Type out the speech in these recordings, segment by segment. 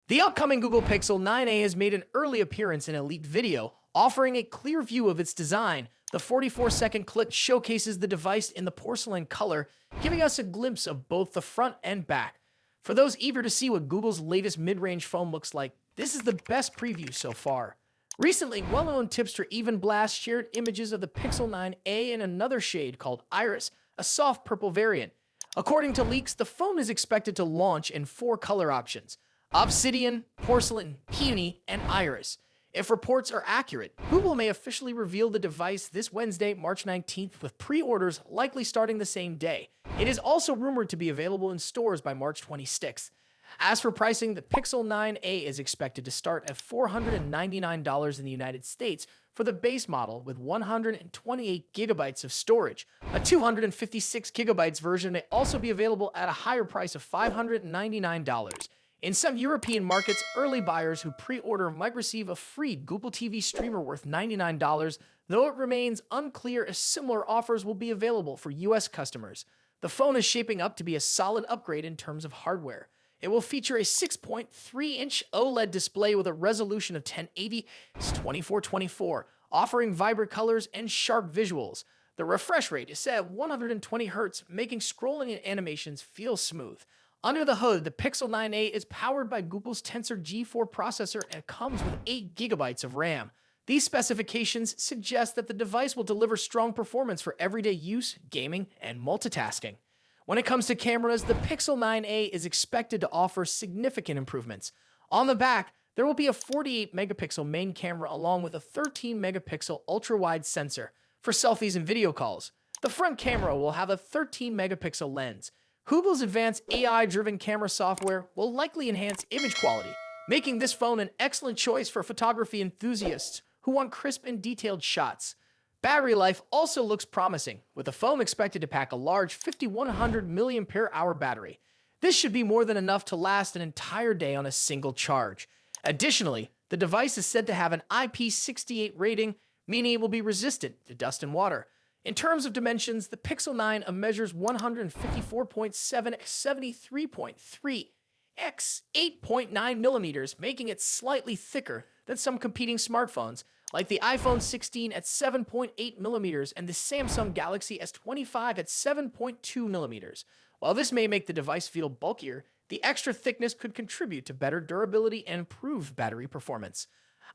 The upcoming Google Pixel 9a has made an early appearance in a leaked video, offering a clear view of its design. The 44-second clip showcases the device in the porcelain color, giving us a glimpse of both the front and back. For those eager to see what Google's latest mid-range phone looks like, this is the best preview so far. Recently, well-known tipster Even Blast shared images of the Pixel 9a in another shade called Iris, a soft purple variant. According to leaks, the phone is expected to launch in 4 color options: Obsidian, Porcelain, Peony, and Iris. If reports are accurate, Google may officially reveal the device this Wednesday, March 19th, with pre-orders likely starting the same day. It is also rumored to be available in stores by March 26th. As for pricing, the Pixel 9a is expected to start at $499 in the United States for the base model with 128 gigabytes of storage. A 256 gigabytes version may also be available at a higher price of $599. In some European markets, early buyers who pre-order might receive a free Google TV streamer worth $99, though it remains unclear if similar offers will be available for US customers. The phone is shaping up to be a solid upgrade in terms of hardware. It will feature a 6.3-inch OLED display with a resolution of 1080x2424, offering vibrant colors and sharp visuals. The refresh rate is set at 120 Hz, making scrolling and animations feel smooth. Under the hood, the Pixel 9a is powered by Google's Tensor G4 processor and comes with 8 gigabytes of RAM. These specifications suggest that the device will deliver strong performance for everyday use, gaming, and multitasking. When it comes to cameras, the Pixel 9a is expected to offer significant improvements. On the back, there will be a 48-megapixel main camera along with a 13-megapixel ultra-wide sensor for selfies and video calls. The front camera will have a 13-megapixel lens. Google's advanced AI-driven camera software will likely enhance image quality, making this phone an excellent choice for photography enthusiasts who want crisp and detailed shots. Battery life also looks promising, with the phone expected to pack a large 5100 mAh battery. This should be more than enough to last an entire day on a single charge. Additionally, the device is said to have an IP68 rating, meaning it will be resistant to dust and water. In terms of dimensions, the Pixel 9 measures 154.7 x 73.3 x 8.9 millimeters, making it slightly thicker than some competing smartphones, like the iPhone 16 at 7.8 millimeters and the Samsung Galaxy S25 at 7.2 millimeters. While this may make the device feel bulkier, the extra thickness could contribute to better durability and improved battery performance.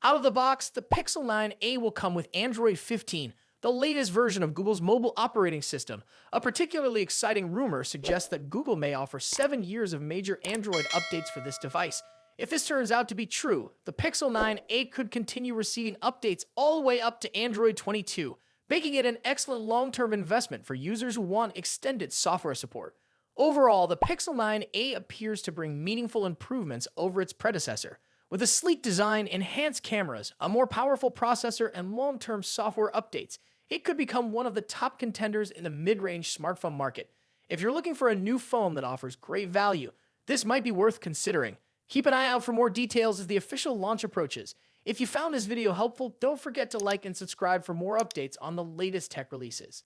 Out of the box, the Pixel 9a will come with Android 15, the latest version of Google's mobile operating system. A particularly exciting rumor suggests that Google may offer 7 years of major Android updates for this device. If this turns out to be true, the Pixel 9a could continue receiving updates all the way up to Android 22, making it an excellent long-term investment for users who want extended software support. Overall, the Pixel 9a appears to bring meaningful improvements over its predecessor. With a sleek design, enhanced cameras, a more powerful processor, and long-term software updates, it could become one of the top contenders in the mid-range smartphone market. If you're looking for a new phone that offers great value, this might be worth considering. Keep an eye out for more details as the official launch approaches. If you found this video helpful, don't forget to like and subscribe for more updates on the latest tech releases.